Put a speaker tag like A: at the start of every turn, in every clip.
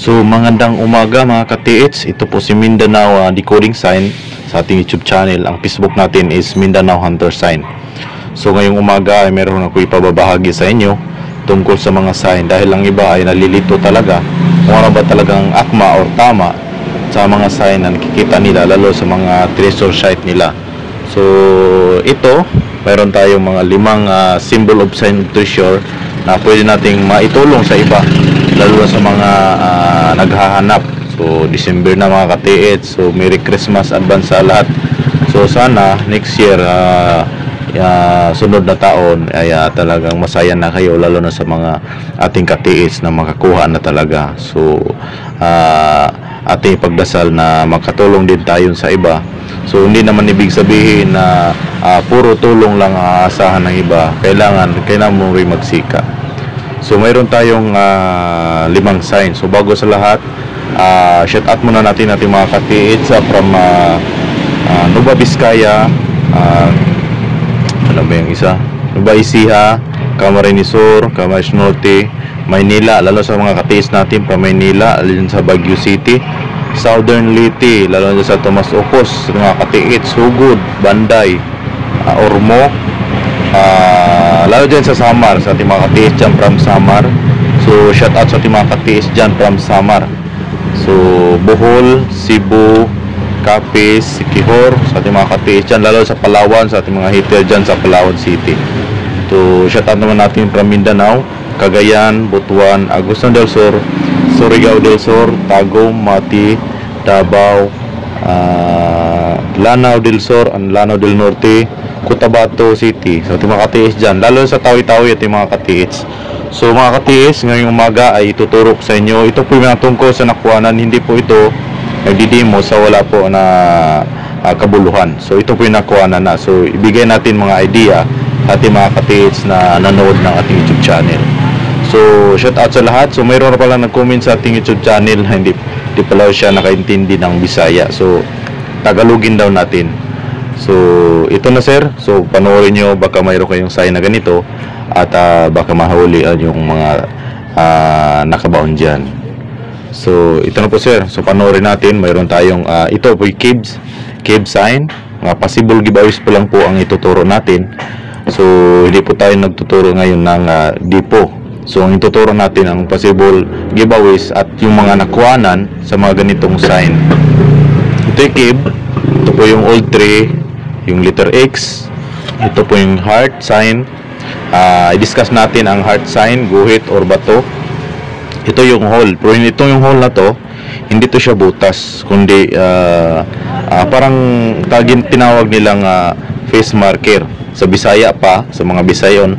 A: So magandang umaga mga ka-TH, ito po si Mindanao Decoding Sign sa ating YouTube channel. Ang Facebook natin is Mindanao Hunter Sign. So ngayong umaga ay meron ako ipababahagi sa inyo tungkol sa mga sign, dahil ang iba ay nalilito talaga kung ano ba talagang akma or tama sa mga sign na nakikita nila, lalo sa mga treasure site nila. So ito, mayroon tayong mga 5 symbol of sign of treasure na pwede nating maitulong sa iba, lalo sa mga naghahanap. So December na mga ka-TH, so Merry Christmas advance sa lahat. So sana next year, sunod na taon ay talagang masaya na kayo, lalo na sa mga ating ka-TH na makakuha na talaga. So ating pagdasal na makatulong din tayo sa iba. So hindi naman ibig sabihin na puro tulong lang aasahan ng iba. Kailangan mo rin magsika. So mayroon tayong 5 signs. So bago sa lahat, shout out muna natin ating mga ka-TH from Nueva Vizcaya, ano ba yung isa? Nueva Ecija, Camarines Sur, Camarines Norte, Maynila, lalo sa mga ka-TH natin from Maynila, alin sa Baguio City, Southern Leyte, lalo na sa Tomas Ocos, mga ka-TH, Sugod, Banday, Ormoc, lalo dyan sa Samar, sa ating mga ka-TH dyan from Samar. So shout out sa ating mga ka-TH dyan from Samar. So Bohol, Cebu, Capiz, Siquijor, sa ating mga ka-TH dyan, lalo sa Palawan, sa ating mga hater dyan sa Palawan City. To shout out naman natin from Mindanao, Cagayan, Butuan, Agusan del Sur, Surigao del Sur, Tagum, Mati, Davao, Lanao del Sur, Lanao del Norte, Cotabato City. So, ito mga katiis dyan, lalo sa Tawi-Tawi, ito mga katiis. So, mga katiis, ngayong umaga ay ituturo ko sa inyo. Ito po yung mga tungkol sa nakuhanan. Hindi po ito nagdidemo sa wala po na kabuluhan. So, ito po yung nakuhanan na. So, ibigay natin mga idea ating mga katiis na nanood ng ating YouTube channel. So, shout out sa lahat. So, mayroon na pala nag-comment sa ating YouTube channel na hindi pala siya nakaintindi ng Bisaya. So, Tagalogin daw natin. So, ito na sir. So, panoorin nyo, baka mayroon kayong sign na ganito at baka mahuli yung mga nakabaon dyan. So, ito na po sir. So, panoorin natin. Mayroon tayong, ito po yung cave sign. Mga possible giveaways po lang po ang ituturo natin. So, hindi po tayo nagtuturo ngayon ng dipo. So, ang ituturo natin ang possible giveaways at yung mga nakuhanan sa mga ganitong sign. Ito yung cave. Ito po yung old tree, yung letter X. Ito po yung heart sign. I-discuss natin ang heart sign, guhit or bato. Ito yung hole. Pero ito yung hole na to, hindi to siya butas, kundi parang tinawag nilang face marker. Sa Bisaya pa, sa mga Bisayon,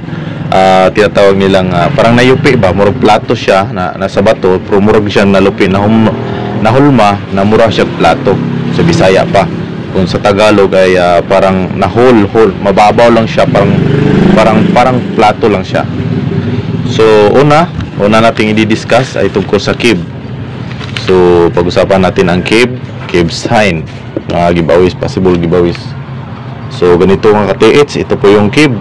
A: tinatawag nilang parang nayupi ba, murag plato siya na nasa bato, pero murag siyang nalupi, nahulma, na mura siya plato sa Bisaya pa. Kung sa Tagalog ay parang hole, mababaw lang siya, parang plato lang siya. So, una nating i-discuss ay tungkol sa cave. So, pag-usapan natin ang cave sign, giveaways, possible giveaways. So, ganito mga ka-TH, ito po yung cave.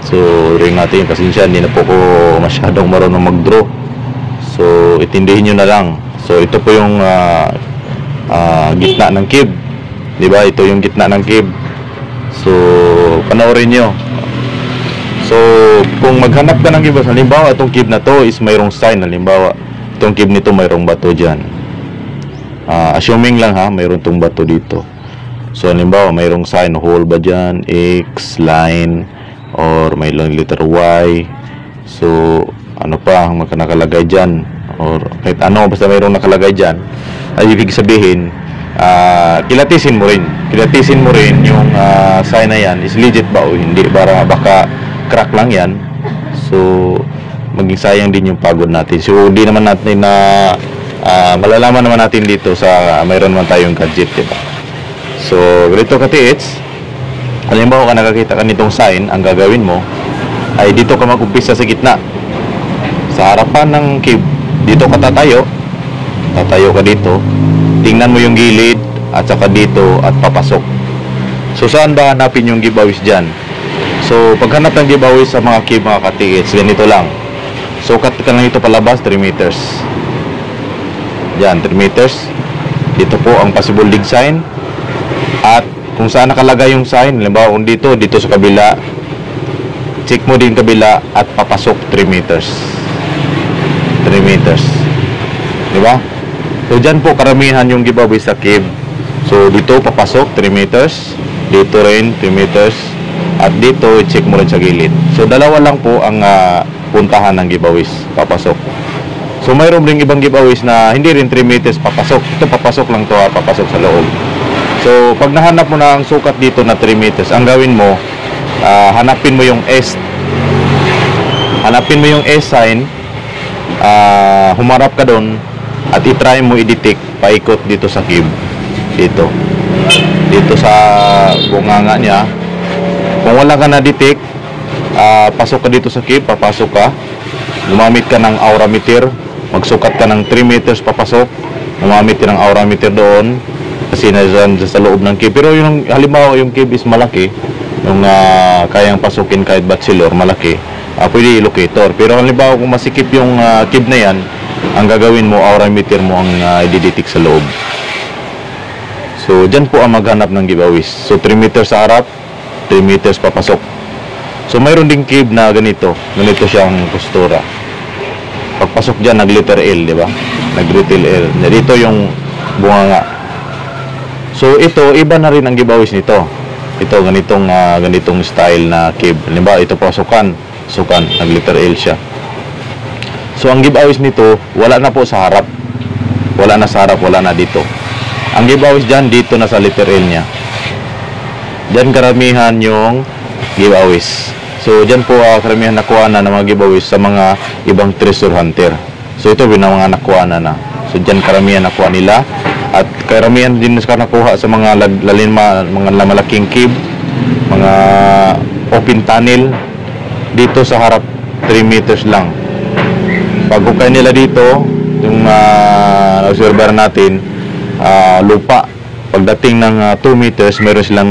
A: So, ring natin yung pasensya, hindi na po ko masyadong marunong mag-draw. So, itindihin nyo na lang. So, ito po yung gitna ng cave. Diba? Ito yung gitna ng cave. So, panoorin nyo. So, kung maghanap ka ng cave, halimbawa, itong cave na to is mayroong sign. Halimbawa, itong cave nito mayroong bato dyan. Assuming lang ha, mayroong itong bato dito. So, halimbawa, mayroong sign, hole ba dyan, X, line, or may letter Y. So, ano pa ang nakalagay dyan, or kahit ano, basta mayroong nakalagay dyan, ay ibig sabihin, kilatisin mo rin yung sign na yan is legit ba o hindi, baka crack lang yan. So, maging sayang din yung pagod natin. So, hindi naman natin na malalaman naman natin dito sa mayroon naman tayong gadget, diba? So, ganito ka-TH, halimbawa ka nakakita ka nitong sign, ang gagawin mo ay dito ka mag-umpisa sa gitna, sa harapan ng cave. Dito ka tatayo ka dito, tingnan mo yung gilid at saka dito at papasok. So, saan ba hanapin yung giveaways dyan? So, paghanap ng giveaways sa mga cave, mga ka-TH, ganito lang. So, cut ka lang ito palabas, 3 meters. Yan, 3 meters. Dito po ang possible dig sign. At kung saan nakalagay yung sign, halimbawa kung dito sa kabila, check mo din kabila at papasok 3 meters. 3 meters. Diba? So, dyan po karamihan yung giveaway sa cave. So, dito papasok 3 meters. Dito rin 3 meters. At dito, check mo rin sa gilid. So, dalawa lang po ang puntahan ng giveaways, papasok. So, mayroon ring ibang giveaways na hindi rin 3 meters papasok. Ito papasok lang to, papasok sa loob. So, pag nahanap mo na ang sukat dito na 3 meters, ang gawin mo, hanapin mo yung S. Hanapin mo yung S sign, humarap ka doon, at itry mo i-detect, paikot dito sa cube. Dito sa bunganga niya. Kung wala ka na-detect, pasok ka dito sa cube, papasok ka, gumamit ka ng aura meter, magsukat ka ng 3 meters papasok, gumamit ka ng aura meter doon, kasi nandyan sa loob ng cave. Pero yung halimbawa yung cave is malaki, yung kayang pasukin kahit bachelor, malaki, pwede i-locator. Pero halimbawa kung masikip yung cave na yan, ang gagawin mo, aura meter mo ang i-detect sa loob. So dyan po ang maghanap ng giveaways. So 3 meters sa harap, 3 meters papasok. So mayroon ding cave na ganito siyang postura. Pagpasok dyan, nag-letter L, di ba? Nag-letter L. Dito yung bunganga. So ito, iba na rin ang giveaways nito. Ito ganitong style na cave. Halimbawa ito pasukan. sukan, nag letter L siya. So ang giveaways nito, wala na po sa harap. Wala na sa harap, wala na dito. Ang giveaways dyan, dito na sa letter L nya. Dyan karamihan yung giveaways. So dyan po karamihan nakuha na ng mga giveaways sa mga ibang treasure hunter. So ito yung mga nakuha na. So dyan karamihan nakuha nila. At karamihan din na nakuha sa mga mga malaking cave, mga open tunnel. Dito sa harap 3 meters lang. Pag hukay nila dito, yung observer natin, lupa. Pagdating ng 2 meters, meron silang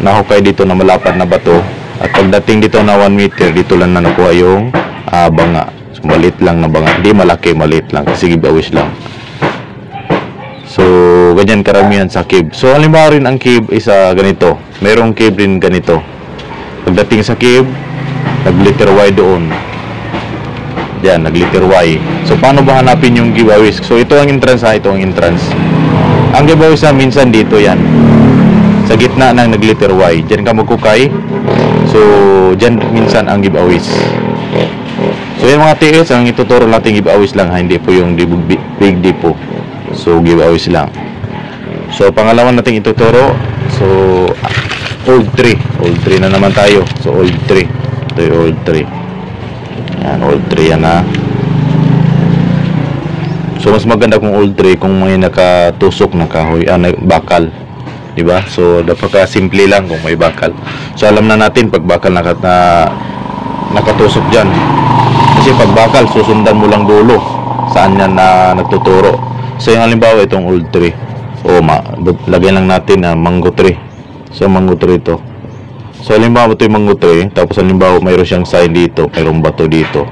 A: nahukay dito na malapad na bato. At pagdating dito na 1 meter, dito lang na nakuha yung banga. So, maliit lang na banga. Hindi malaki, maliit lang. Kasi giveaways lang. So, ganyan karamihan sa cave. So, halimbawa rin ang cave is ganito. Merong cave rin ganito. Pagdating sa cave, nag-letter Y doon. Yan, nag-letter Y. So, paano ba hanapin yung giveaways? So, ito ang entrance ito ang entrance. Ang giveaways minsan dito yan. Sa gitna ng nag-letter Y. Diyan ka magkukay. So, diyan minsan ang giveaways. So, yung mga TS, ang ituturo natin giveaways lang. Hindi po yung big depo. So, giveaways lang. So, pangalawa natin ituturo. So, old tree. Old tree na naman tayo. So, old tree. Ito yung old tree. Yan, old tree yan ha. So, mas maganda kung old tree kung may nakatusok na kahoy, bakal. Diba? So, dapat simple lang kung may bakal. So, alam na natin pag bakal nakatusok dyan. Kasi pag bakal, susundan mo lang dulo. Saan yan na nagtuturo. So, yung halimbawa itong old tree. O, lagyan lang natin na mango tree. So, mango tree ito. So, halimbawa ito yung mango tree. Tapos, halimbawa mayroon siyang sign dito. Mayroong bato dito.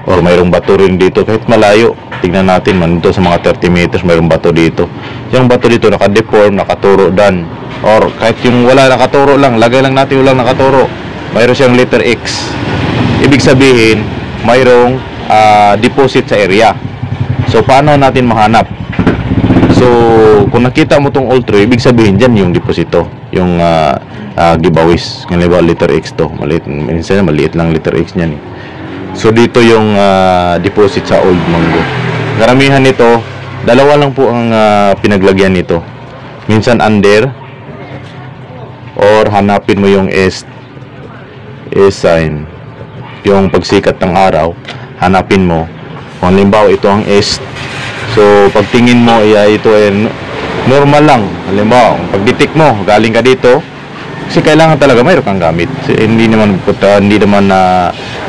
A: Or mayroong bato rin dito. Kahit malayo. Tignan natin man dito sa mga 30 meters. Mayroong bato dito. Yung bato dito naka-deform, nakaturo dan. Or kahit yung wala nakaturo lang. Lagay lang natin walang nakaturo. Mayroon siyang letter X. Ibig sabihin, mayroong deposit sa area. So, paano natin mahanap? So, kung nakita mo tong old tree, ibig sabihin dyan yung deposito. Yung giveaways. Ngayon ba, letter X to. Maliit, minsan maliit lang letter X niyan. So, dito yung deposit sa old mango. Karamihan nito, dalawa lang po ang pinaglagyan nito. Minsan under, or hanapin mo yung S sign. Yung pagsikat ng araw, hanapin mo. Kung halimbawa ito ang S. So, pagtingin mo, ito ay normal lang. Halimbawa, pag-detect mo, galing ka dito, kasi kailangan talaga mayroon kang gamit. So, hindi naman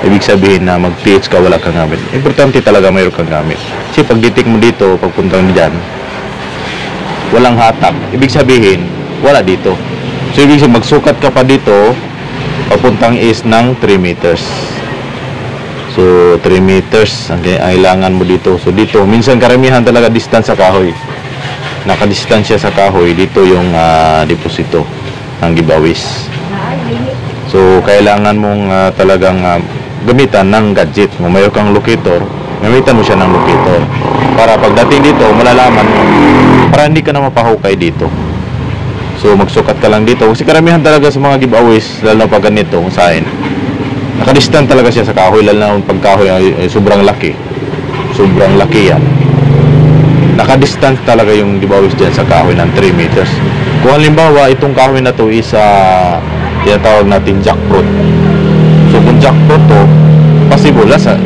A: ibig sabihin na mag-PH ka, wala kang gamit. Importante talaga mayroon kang gamit. Kasi pag-detect mo dito, pagpunta mo dyan, walang hatak. Ibig sabihin, wala dito. So, ibig sabihin, magsukat ka pa dito, papuntang is ng 3 meters. So, 3 meters ang kailangan mo dito. So, dito, minsan karamihan talaga distance sa kahoy. Naka-distansya sa kahoy. Dito yung deposito ng giveaways. So, kailangan mong talagang gamitan ng gadget. Kung mayroon kang locator, gamitan mo siya ng locator. Para pagdating dito, malalaman mo. Para hindi ka na mapahukay dito. So, magsukat ka lang dito. Kasi karamihan talaga sa mga giveaways, lalo na pag ganito, sign. Nakadistant talaga siya sa kahoy, lalo na pag kahoy ay sobrang laki. Sobrang laki yan. Nakadistant talaga yung giveaways dyan sa kahoy ng 3 meters. Kung halimbawa, itong kahoy na to is tinatawag natin jackfruit. So, kung jackfruit to, possible sa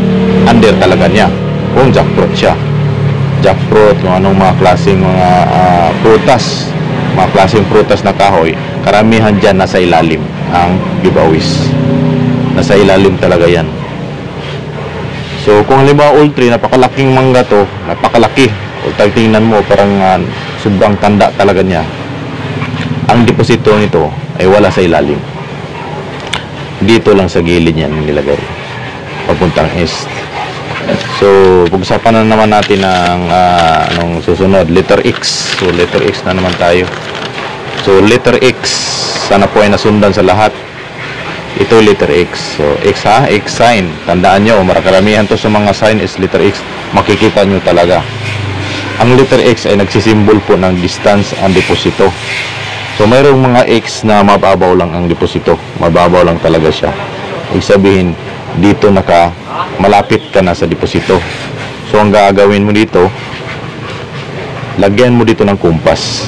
A: under talaga niya. Kung jackfruit siya. Jackfruit, kung anong mga klaseng mga prutas. Mga klaseng prutas na kahoy, karamihan dyan nasa ilalim ang giveaways. Nasa ilalim talaga yan. So, kung halimbawa old tree, napakalaking mangga to, napakalaki. O tingnan mo, parang sobrang tanda talaga niya. Ang deposito nito ay wala sa ilalim. Dito lang sa gilid niyan nilagay. Papuntang east. So, pag-usapan na naman natin ang anong susunod, letter X. So, letter X na naman tayo. So, letter X, sana po ay nasundan sa lahat. Ito letter X. So, X ha? X sign. Tandaan nyo, marakaramihan to sa mga sign is letter X. Makikita nyo talaga. Ang letter X ay nagsisimbol po ng distance ang deposito. So, mayroong mga X na mababaw lang ang deposito. Mababaw lang talaga siya. ibig sabihin dito malapit ka na sa deposito. So ang gagawin mo dito, lagyan mo dito ng kumpas.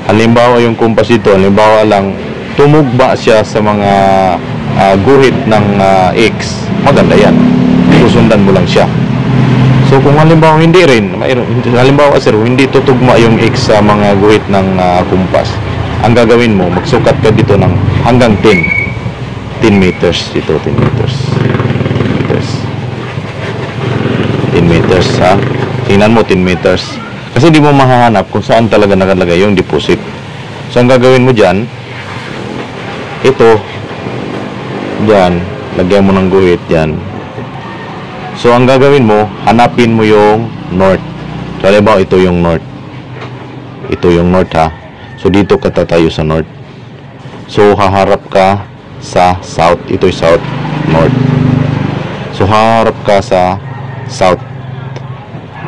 A: Halimbawa yung kumpas dito, halimbawa lang tumugba siya sa mga guhit ng X, maganda yan, susundan mo lang siya. So kung halimbawa hindi rin, halimbawa sir, hindi tutugma yung X sa mga guhit ng kumpas, ang gagawin mo, magsukat ka dito ng hanggang 10 meters dito, 10 meters 10 meters ha. Tingnan mo 10 meters kasi di mo mahahanap kung saan talaga nakalagay yung deposit. So ang gagawin mo dyan, ito dyan, lagyan mo ng guhit dyan. So ang gagawin mo, hanapin mo yung north. So halimbawa ito yung north, ito yung north ha. So dito ka tatayo sa north. So haharap ka sa south, ito yung south, north. So haharap ka sa south.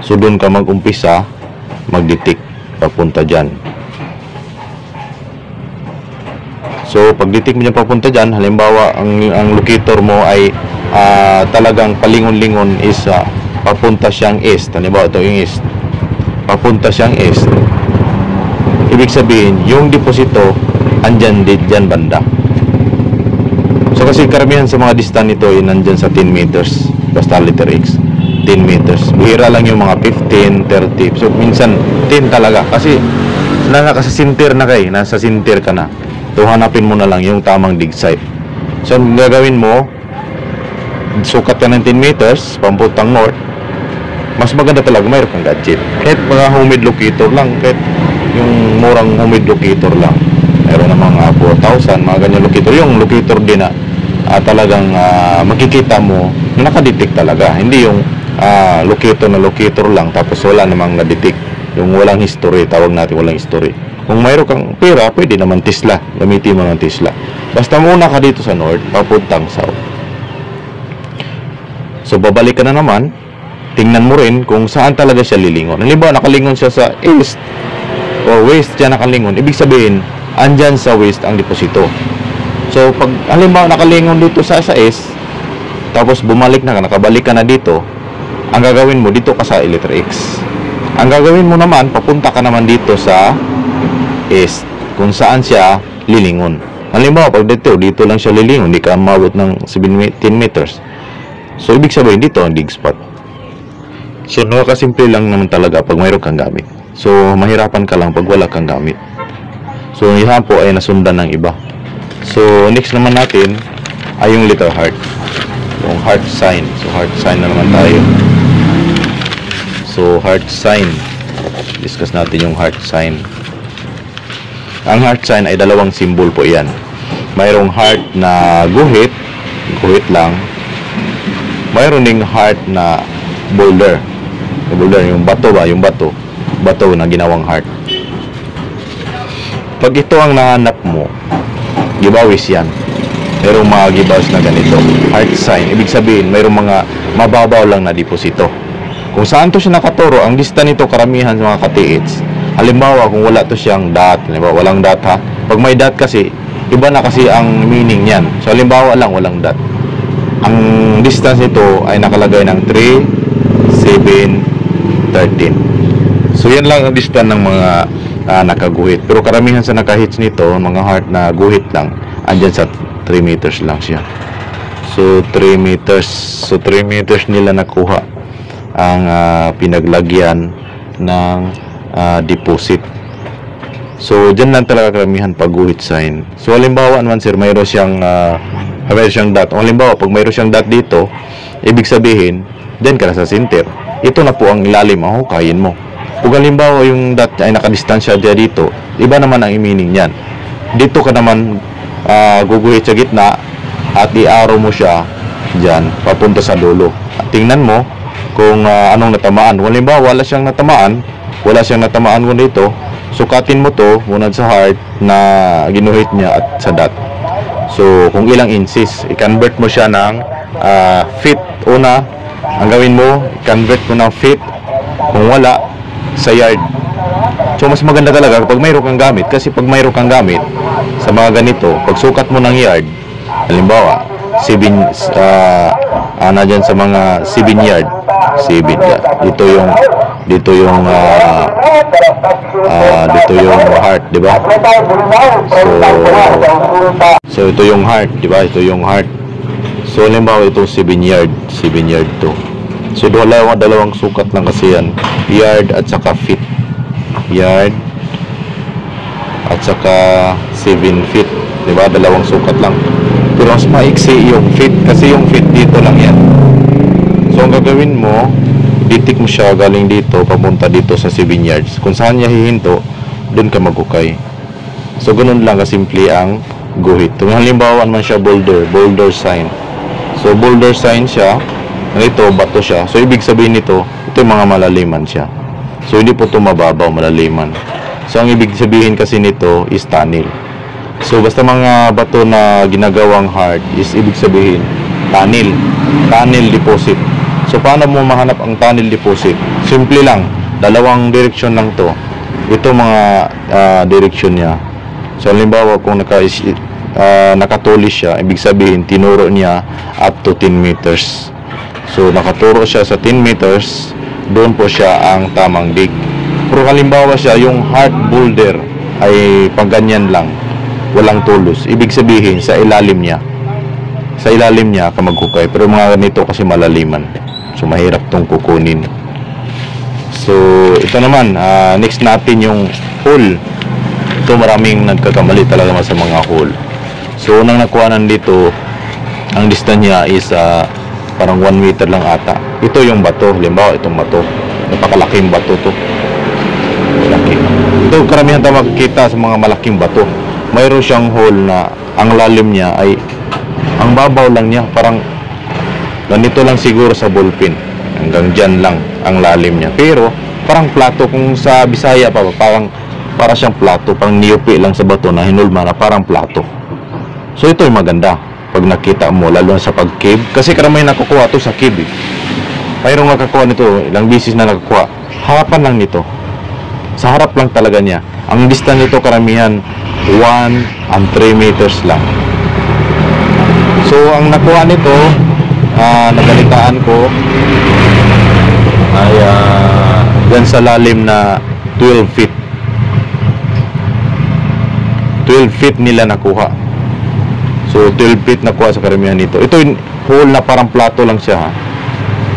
A: So doon ka mag-umpisa mag-detect papunta dyan. So pag-detect mo dyan papunta dyan, halimbawa ang locator mo ay talagang palingon-lingon is papunta siyang east. Halimbawa ito yung east, papunta siyang east, ibig sabihin yung deposito andyan dyan banda. So kasi karamihan sa mga distant nito ay nandyan sa 10 meters, basta letter X, 10 meters. Bihira lang yung mga 15, 30. So minsan 10 talaga kasi nasa sinter na kayo, nasa sinter ka na. So hanapin mo na lang yung tamang dig site. So ang gagawin mo, sukat ka ng 10 meters pamputang north. Mas maganda talaga mayroon kang gadget, kahit mga homemade locator lang, kahit yung murang homemade locator lang, mayroon na mga 4,000 mga ganyan locator. Yung locator din na talagang makikita mo na nakadetect talaga, hindi yung locator na locator lang tapos wala namang nadetect, yung walang history, tawag natin walang history. Kung mayroon kang pera, pwede naman Tesla, gamitin mo ng Tesla. Basta muna ka dito sa north papuntang south. So babalik ka na naman, tingnan mo rin kung saan talaga siya lilingon. Halimbawa nakalingon siya sa east o west, dyan nakalingon, ibig sabihin andyan sa west ang deposito. So pag halimbawa nakalingon dito sa east, tapos bumalik na ka, nakabalik ka na dito, ang gagawin mo, dito ka sa letter X. Ang gagawin mo naman, papunta ka naman dito sa east, kung saan siya lilingon. Halimbawa pag dito lang siya lilingon, hindi ka mabot ng 10 meters. So ibig sabihin dito ang dig spot. So nakakasimple lang naman talaga pag mayroon kang gamit. So mahirapan ka lang pag wala kang gamit. So yan po ay nasundan ng iba. So next naman natin ay yung little heart, yung heart sign. So heart sign na naman tayo. So heart sign, discuss natin yung heart sign. Ang heart sign ay dalawang symbol po yan. Mayroong heart na guhit lang. Mayroon ding heart na boulder. Boulder, yung bato ba? Yung bato na ginawang heart. Pag ito ang nahanap mo, gibawis yan. Mayroong mga gibawis na ganito, heart sign. Ibig sabihin, mayroong mga mababaw lang na deposito. Kung saan to siya nakaturo, ang lista nito karamihan sa mga katiits. Halimbawa, kung wala to siyang dot, halimbawa, walang dot ha. Pag may dot kasi, iba na kasi ang meaning niyan. So, halimbawa lang, walang dot. Ang distance nito ay nakalagay ng 3, 7, 13. So yan lang ang distance ng mga nakaguhit. Pero karamihan sa nakahits nito, mga heart na guhit lang, andyan sa 3 meters lang siya. So 3 meters. So 3 meters nila nakuha ang pinaglagyan ng deposit. So dyan lang talaga karamihan pag guhit sign. So halimbawa naman sir, mayroon siyang dot. O halimbawa, pag mayroon siyang dot dito, ibig sabihin, dyan ka na sa center. Ito na po ang ilalim, hukayin mo. Kung halimbawa yung dot ay nakadistansya dyan dito, iba naman ang meaning niyan. Dito ka naman guguhit sa gitna at i-arrow mo siya dyan, papunta sa dulo. At tingnan mo kung anong natamaan. Kung halimbawa, wala siyang natamaan kung dito, sukatin mo to muna sa heart na ginuhit niya at sa dot. So kung ilang inches, i-convert mo siya ng feet. Una, ang gawin mo, i-convert mo ng feet. Kung wala, sa yard. So mas maganda talaga kapag mayroon kang gamit, kasi pag mayroon kang gamit sa mga ganito, pag sukat mo ng yard, halimbawa na dyan sa mga 7 yard. 7 yard. Dito yung heart, di ba? So ito yung heart, di ba? Ito yung heart. So halimbawa itong 7 yard to. So dalawang sukat lang kasi yan. Yard at saka feet. Yard at saka 7 feet, di ba? Dalawang sukat lang. Pero mas maiksi yung feet kasi yung feet dito lang yan. So ang gagawin mo, ditik mo siya galing dito papunta dito sa 7 yards. Kung saan niya hihinto, doon ka magukay. So ganun lang kasimple ang guhit. Kung halimbawa naman siya boulder sign. So boulder sign siya, ito bato siya. So ibig sabihin nito, ito yung mga malaliman siya. So hindi po ito mababaw, malaliman. So ang ibig sabihin kasi nito is tunnel. So basta mga bato na ginagawang hard is ibig sabihin tunnel deposit. So paano mo mahanap ang tunnel deposit? Simple lang, dalawang direksyon lang to. Ito mga direksyon niya. So halimbawa kung nakatulis siya, ibig sabihin tinuro niya up to 10 meters. So nakaturo siya sa 10 meters, doon po siya ang tamang dig. Pero halimbawa siya yung hard boulder ay pangganyan lang, walang tulos, ibig sabihin sa ilalim niya ka maghukay. Pero mga ganito kasi malaliman, so mahirap tong kukunin. So ito naman, next natin yung hole. Ito maraming nagkakamali talaga sa mga hole. So unang nakuhanan dito, ang distance niya is parang 1 meter lang ata. Ito yung bato, halimbawa itong bato, napakalaking bato to. Malaki. Ito karamihan tayo makikita sa mga malaking bato. Mayroon siyang hole na ang lalim niya ay, ang babaw lang niya, parang ganito lang siguro sa ballpen. Hanggang dyan lang ang lalim niya. Pero parang plato, kung sa Bisaya pa, para siyang plato, pang niyupi lang sa bato na hinulma na parang plato. So ito yung maganda pag nakita mo, lalo sa pag-cave, kasi karamihan nakukuha to sa cave eh. Mayroong nakakuha nito, ilang bisis na nakakuha, harapan lang nito, sa harap lang talaga niya. Ang distance nito karamihan 1 and 3 meters lang. So ang nakuha nito, nagalitaan ko ay dyan sa lalim na 12 feet. 12 feet nila nakuha. So 12 feet nakuha sa karamihan nito. Ito yung hole na parang plato lang siya, ha?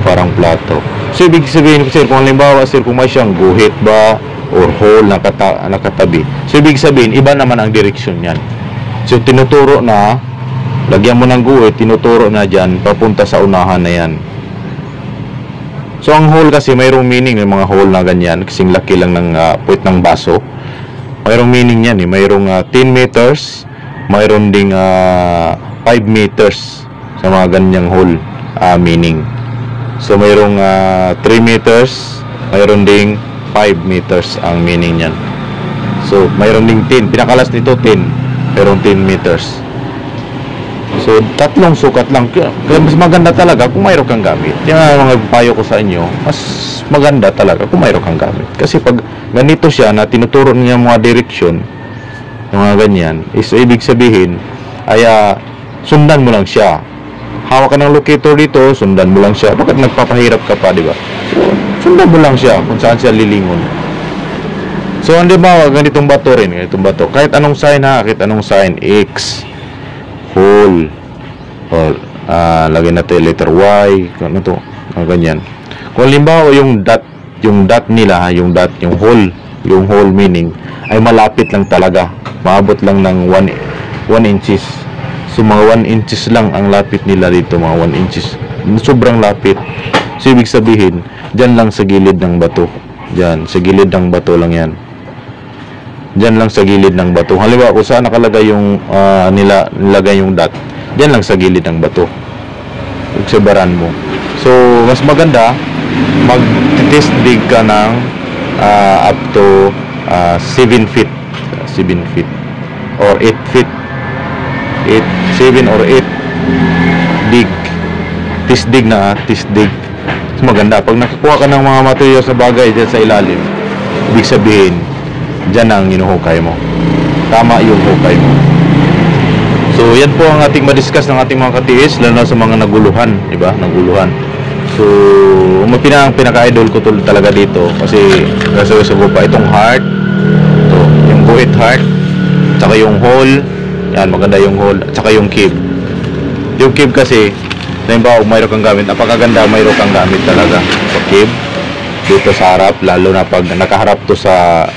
A: Parang plato. So ibig sabihin, sir, kung halimbawa sir, kung may siyang guhit ba or hole na nakatabi, so ibig sabihin iba naman ang direksyon niyan. So tinuturo na, lagyan mo ng guhit, tinuturo na dyan papunta sa unahan na yan. So ang hole kasi mayroong meaning, yung mga hole na ganyan kasing laki lang ng puwit ng baso. Mayroong meaning yan eh. Mayroong 10 meters, mayroon ding 5 meters sa mga ganyang hole meaning. So mayroong 3 meters, mayroon ding 5 meters ang meaning niyan. So mayroon ding 10, pinakalas nito 10, mayroong 10 meters. So tatlong sukat lang. Kaya mas maganda talaga kung mayroon kang gamit. Yung mga payo ko sa inyo, mas maganda talaga kung mayroon kang gamit. Kasi pag ganito siya na tinuturo niya mga direksyon, yung mga ganyan, is ibig sabihin ay sundan mo lang siya. Hawak ka ng locator dito, sundan mo lang siya. Bakit nagpapahirap ka pa, di ba? Sundan mo lang siya kung saan siya lilingon. So ang diba, ganitong bato rin, ganitong bato. Kahit anong sign, kahit anong sign, X, hole, or lagyan natin letter Y, ano to, ganyan. Kung halimbawa yung dot nila, yung hole meaning ay malapit lang talaga, maabot lang ng 1 inches. So mga 1 inches lang ang lapit nila dito, mga 1 inches, sobrang lapit. So ibig sabihin dyan lang sa gilid ng bato, dyan sa gilid ng bato lang yan, dyan lang sa gilid ng bato. Halimbawa kung saan nakalagay yung nilagay yung dot, dyan lang sa gilid ng bato, igsabaran mo. So mas maganda mag-test dig ka ng up to 7 feet or 8 feet, 7 or 8 dig, test dig na test dig. Mas maganda pag nakakuha ka ng mga materials na bagay dyan sa ilalim, ibig sabihin dyan ang hinuhukay mo, tama yung hukay mo. So So yan po ang ating madiscuss ng ating mga katiis, lalo na sa mga naguluhan, di ba? Naguluhan. So pinaka-idol ko talaga dito kasi ko pa itong heart, to, yung buhit heart, tsaka yung hole, yan maganda yung hole, tsaka yung kib. Yung kib kasi, halimbawa mayroon kang gamit, napakaganda mayroon kang gamit talaga sa kib dito sa harap, lalo na pag nakaharap to sa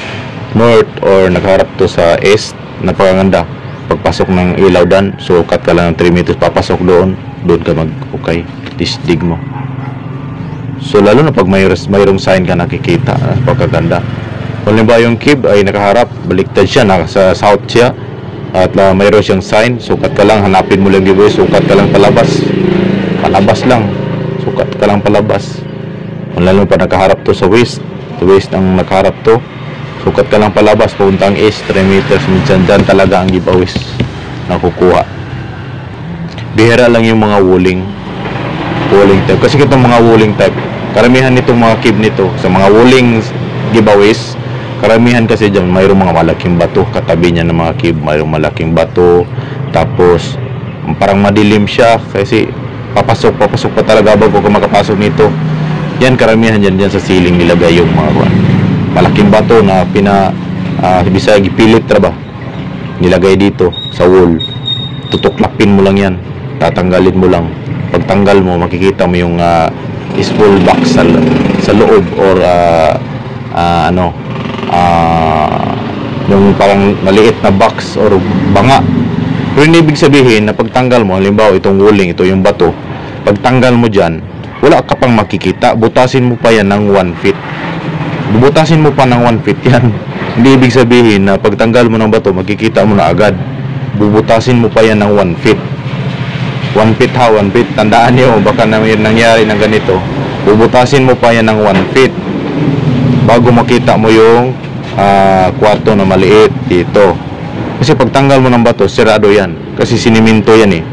A: north or nakaharap to sa east, napakaganda pagpasok ng ilaw dan. So cut ka lang ng 3 meters, papasok doon ka mag-okay, tisdig mo. So lalo na pag mayroong sign ka nakikita, napakaganda. Kung ba yung kib ay nakaharap, baliktad siya, nasa south siya, at mayroon siyang sign, sukat ka lang, hanapin mo lang giveaway, sukat ka lang palabas lang, sukat ka lang palabas. Kung lalo pa nakaharap to sa west ang nakaharap to, sukat ka lang palabas, puntang east 3 meters, minsan dyan talaga ang giveaways nakukuha. Bihira lang yung mga walling type, kasi itong mga walling type, karamihan nitong mga kib nito sa mga walling giveaways, karamihan kasi dyan mayroong mga malaking bato katabi niya ng mga kib, mayroong malaking bato, tapos parang madilim siya kasi papasok pa talaga bago ka makapasok nito. Yan, karamihan dyan sa ceiling nilagay yung mga malaking bato na bisa gipilit ba, nilagay dito sa wall. Tutuklapin mo lang yan, tatanggalin mo lang. Pagtanggal mo, makikita mo yung small box sa loob, or yung parang maliit na box or banga. Pero hindi ibig sabihin na pagtanggal mo, halimbawa itong walling, ito yung bato, pagtanggal mo dyan, wala ka pang makikita, butasin mo pa yan ng 1 feet. Bubutasin mo pa ng 1 feet yan. Hindi ibig sabihin na pagtanggal mo ng bato, makikita mo na agad. Bubutasin mo pa yan ng 1 feet. 1 feet ha, 1 feet. Tandaan niyo, baka na may nangyari ng ganito. Bubutasin mo pa yan ng 1 feet bago makita mo yung kwarto na maliit dito. Kasi pagtanggal mo ng bato, sirado yan. Kasi siniminto yan eh.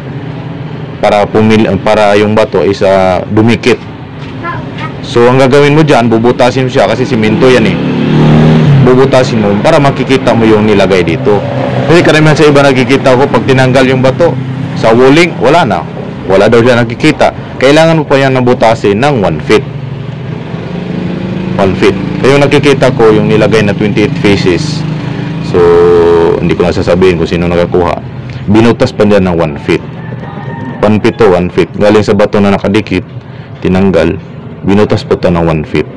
A: Para yung bato is dumikit. So ang gagawin mo dyan, bubutasin mo siya kasi siminto yan eh. Bubutasin mo para makikita mo yung nilagay dito. Kasi karamihan sa iba nakikita ko, pag tinanggal yung bato sa walling, wala na. Wala daw siya nakikita. Kailangan mo pa yan nabutasin ng 1 feet. 1 feet. Kaya yung nakikita ko, yung nilagay na 28 faces. So hindi ko na sasabihin kung sino nakakuha. Binutas pa dyan ng 1 feet. 1 feet to 1 feet. Galing sa bato na nakadikit, tinanggal, binutas pa to ng 1 feet.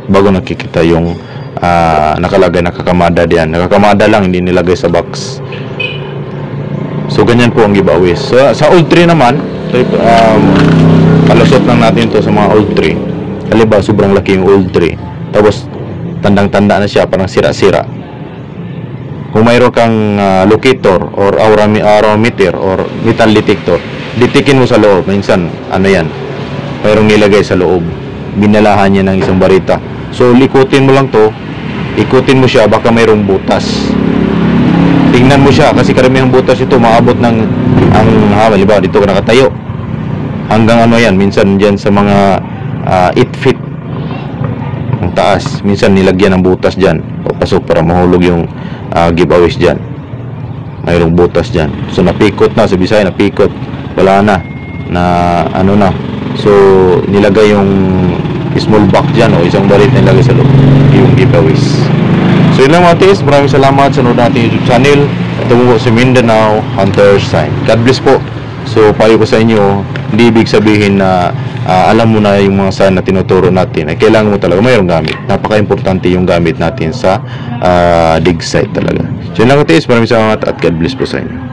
A: Bago nakikita yung nakalagay, nakakamada diyan. Nakakamada lang, hindi nilagay sa box. So ganyan po ang giveaways. So, sa old tree naman, palusot lang natin to sa mga old tree. Halimbawa, sobrang laki yung old tree. Tapos, tandang-tanda na siya, parang sira-sira. Kung mayroon kang locator or arometer or metal detector, ditikin mo sa loob. Minsan, yan, mayroong nilagay sa loob. Binalahan niya ng isang barita. So, likutin mo lang to, ikutin mo siya, baka mayroong butas. Tingnan mo siya, kasi karamihang butas ito, maabot ng, halimbawa, dito ka nakatayo. Hanggang yan, minsan dyan sa mga 8 feet ang taas. Minsan nilagyan ng butas dyan. Papasok para mahulog yung giveaways dyan. Mayroong butas dyan. So, napikot na, sa Bisaya, napikot. Wala na so nilagay yung small box dyan o isang barit na nilagay sa loob yung giveaways. So yun lang mga tis, maraming salamat sa nanood natin YouTube channel. Ito po si Mindanao Hunter Sign. God bless po. So payo ko sa inyo, hindi ibig sabihin na alam mo na yung mga sign na tinuturo natin, ay kailangan mo talaga mayroong gamit. Napaka-importante yung gamit natin sa dig site talaga. So yun lang mga tis, maraming salamat at God bless po sa inyo.